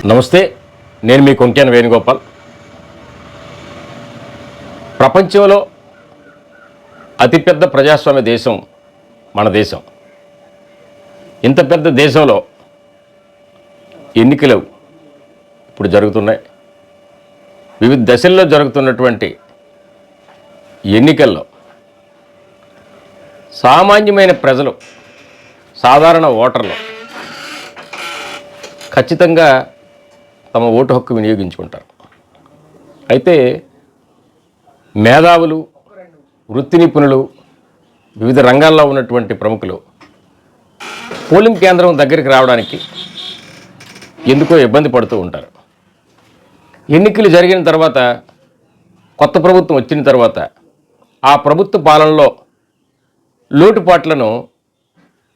నమస్తే, నేను మీ కొంక్యాన్ వేణుగోపాల్. ప్రపంచంలో అతిపెద్ద ప్రజాస్వామ్య దేశం మన దేశం. ఇంత పెద్ద దేశంలో ఎన్నికలు ఇప్పుడు జరుగుతున్నాయి. వివిధ దశల్లో జరుగుతున్నటువంటి ఎన్నికల్లో సామాన్యమైన ప్రజలు, సాధారణ ఓటర్లు ఖచ్చితంగా తమ ఓటు హక్కు వినియోగించుకుంటారు. అయితే మేధావులు, వృత్తి నిపుణులు, వివిధ రంగాల్లో ఉన్నటువంటి ప్రముఖులు పోలింగ్ కేంద్రం దగ్గరికి రావడానికి ఎందుకో ఇబ్బంది పడుతూ ఉంటారు. ఎన్నికలు జరిగిన తర్వాత, కొత్త ప్రభుత్వం వచ్చిన తర్వాత ఆ ప్రభుత్వ పాలనలో లోటుపాట్లను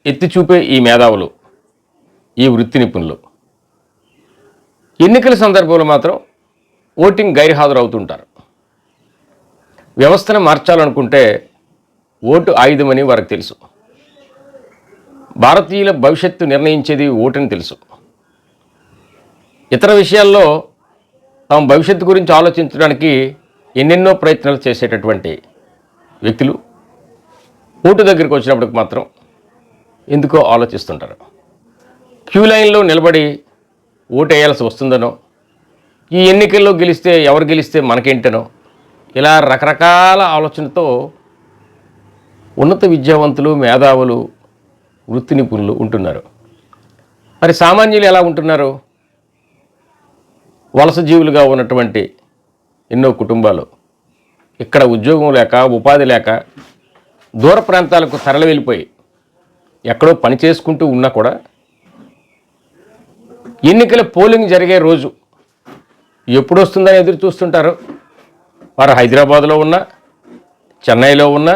ఎత్తి చూపే ఈ మేధావులు, ఈ వృత్తి నిపుణులు ఎన్నికల సందర్భంలో మాత్రం ఓటింగ్ గైర్హాజరవుతుంటారు. వ్యవస్థను మార్చాలనుకుంటే ఓటు ఆయుధమని వారికి తెలుసు. భారతీయుల భవిష్యత్తు నిర్ణయించేది ఓటుని తెలుసు. ఇతర విషయాల్లో తమ భవిష్యత్తు గురించి ఆలోచించడానికి ఎన్నెన్నో ప్రయత్నాలు చేసేటటువంటి వ్యక్తులు ఓటు దగ్గరికి వచ్చినప్పటికి మాత్రం ఎందుకో ఆలోచిస్తుంటారు. క్యూ లైన్లో నిలబడి ఓటు వేయాల్సి వస్తుందనో, ఈ ఎన్నికల్లో గెలిస్తే ఎవరు గెలిస్తే మనకేంటనో, ఇలా రకరకాల ఆలోచనతో ఉన్నత విద్యావంతులు, మేధావులు, వృత్తి నిపుణులు ఉంటున్నారు. మరి సామాన్యులు ఎలా ఉంటున్నారు? వలస జీవులుగా ఉన్నటువంటి ఎన్నో కుటుంబాలు ఇక్కడ ఉద్యోగం లేక, ఉపాధి లేక దూర ప్రాంతాలకు తరలి వెళ్ళిపోయి ఎక్కడో పని చేసుకుంటూ ఉన్నా కూడా ఎన్నికల పోలింగ్ జరిగే రోజు ఎప్పుడు వస్తుందని ఎదురు చూస్తుంటారు. వారు హైదరాబాద్లో ఉన్న, చెన్నైలో ఉన్న,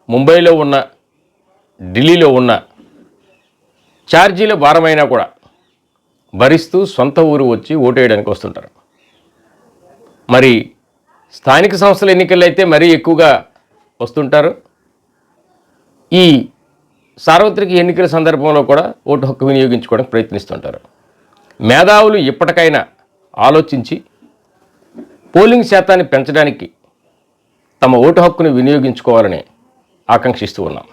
ముంబైలో ఉన్న, ఢిల్లీలో ఉన్న ఛార్జీల భారమైనా కూడా భరిస్తూ సొంత ఊరు వచ్చి ఓటు వేయడానికి వస్తుంటారు. మరి స్థానిక సంస్థల ఎన్నికల్లో అయితే మరీ ఎక్కువగా వస్తుంటారు. ఈ సార్వత్రిక ఎన్నికల సందర్భంలో కూడా ఓటు హక్కు వినియోగించుకోవడానికి ప్రయత్నిస్తుంటారు. మేధావులు ఇప్పటికైనా ఆలోచించి పోలింగ్ శాతాన్ని పెంచడానికి తమ ఓటు హక్కును వినియోగించుకోవాలని ఆకాంక్షిస్తూ ఉన్నాం.